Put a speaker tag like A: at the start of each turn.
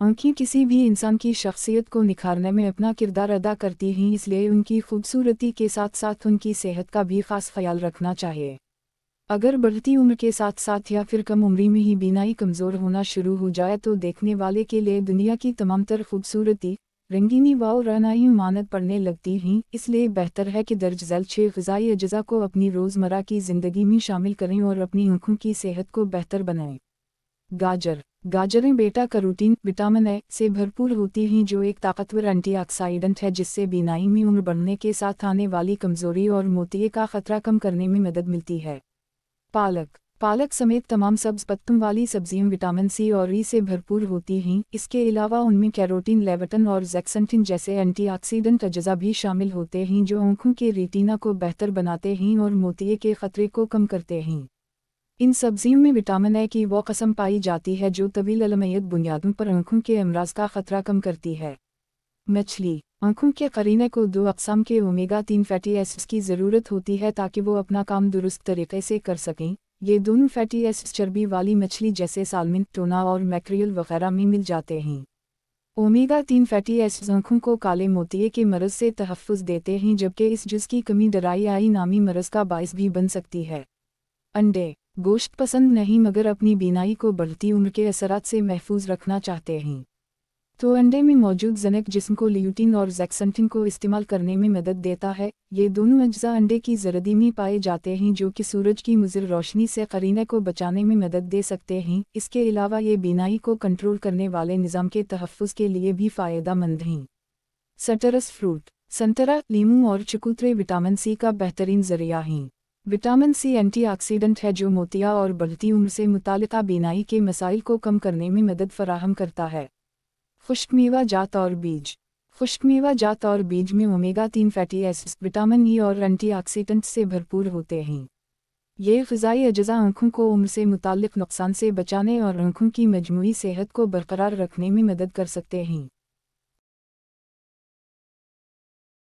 A: आँखें किसी भी इंसान की शख्सियत को निखारने में अपना किरदार अदा करती हैं, इसलिए उनकी खूबसूरती के साथ साथ उनकी सेहत का भी खास ख्याल रखना चाहिए। अगर बढ़ती उम्र के साथ साथ या फिर कम उम्री में ही बीनाई कमज़ोर होना शुरू हो जाए तो देखने वाले के लिए दुनिया की तमाम तर खूबसूरती, रंगीनी व रौनाई मानद पड़ने लगती हैं। इसलिए बेहतर है कि दर्ज झैल 6 ग़िज़ाई अज्जा को अपनी रोज़मर्रा की ज़िंदगी में शामिल करें और अपनी आँखों की सेहत को बेहतर बनाएं। गाजरें बीटा कैरोटीन विटामिन ए से भरपूर होती हैं, जो एक ताकतवर एंटीऑक्सीडेंट है जिससे बीनाई में उम्र बढ़ने के साथ आने वाली कमज़ोरी और मोतिये का खतरा कम करने में मदद मिलती है। पालक समेत तमाम सब्ज़ पत्तों वाली सब्जियां विटामिन सी और ई से भरपूर होती हैं। इसके अलावा उनमें कैरोटीन, लेवटिन और ज़ेक्संथिन जैसे एंटीऑक्सीडेंट अज्जा भी शामिल होते हैं, जो आँखों के रेटिना को बेहतर बनाते हैं और मोतिये के खतरे को कम करते हैं। इन सब्जियों में विटामिन ए की वो कस्म पाई जाती है जो तवील अलमैयत बुनियादों पर आँखों के अमराज का खतरा कम करती है। मछली आँखों के करीने को 2 अक़साम के ओमेगा-3 फैटी एसिड्स की ज़रूरत होती है ताकि वो अपना काम दुरुस्त तरीके से कर सकें। ये दोनों फैटी एसिड्स चर्बी वाली मछली जैसे सालमन, टूना और मैक्रियल वगैरह में मिल जाते हैं। ओमेगा-3 फैटी एसिड्स आँखों को काले मोतिये के मरज़ से तहफ़्फ़ुज़ देते हैं, जबकि इस जुज़ की कमी ड्राई आई नामी मरज़ का बाइस भी बन सकती है। अंडे गोश्त पसंद नहीं मगर अपनी बीनाई को बढ़ती उम्र के असरात से महफूज रखना चाहते हैं तो अंडे में मौजूद ज़नक जिस्म को ल्यूटीन और ज़ेक्संथिन को इस्तेमाल करने में मदद देता है। ये दोनों अज्जा अंडे की ज़रदी में पाए जाते हैं जो कि सूरज की मुज़र रोशनी से करीने को बचाने में मदद दे सकते हैं। इसके अलावा ये बीनाई को कंट्रोल करने वाले निज़ाम के तहफ़्फ़ुज़ के लिए भी फ़ायदेमंद हैं। सिट्रस फ्रूट संतरा, लीमू और चकोतरे विटामिन सी का बेहतरीन ज़रिया हैं। विटामिन सी एंटीऑक्सीडेंट है जो मोतिया और बढ़ती उम्र से मुताल्लिक़ा बीनाई के मसाइल को कम करने में मदद फराहम करता है। खुश्क मेवा जात और बीज खुश्क मेवा जात और बीज में omega-3 fatty acids, vitamin E और एंटीऑक्सीडेंट्स से भरपूर होते हैं। ये ग़िज़ाई अज्जा आँखों को उम्र से मुताल्लिक़ नुकसान से बचाने और आँखों की मजमूई सेहत को बरकरार रखने में मदद कर सकते हैं।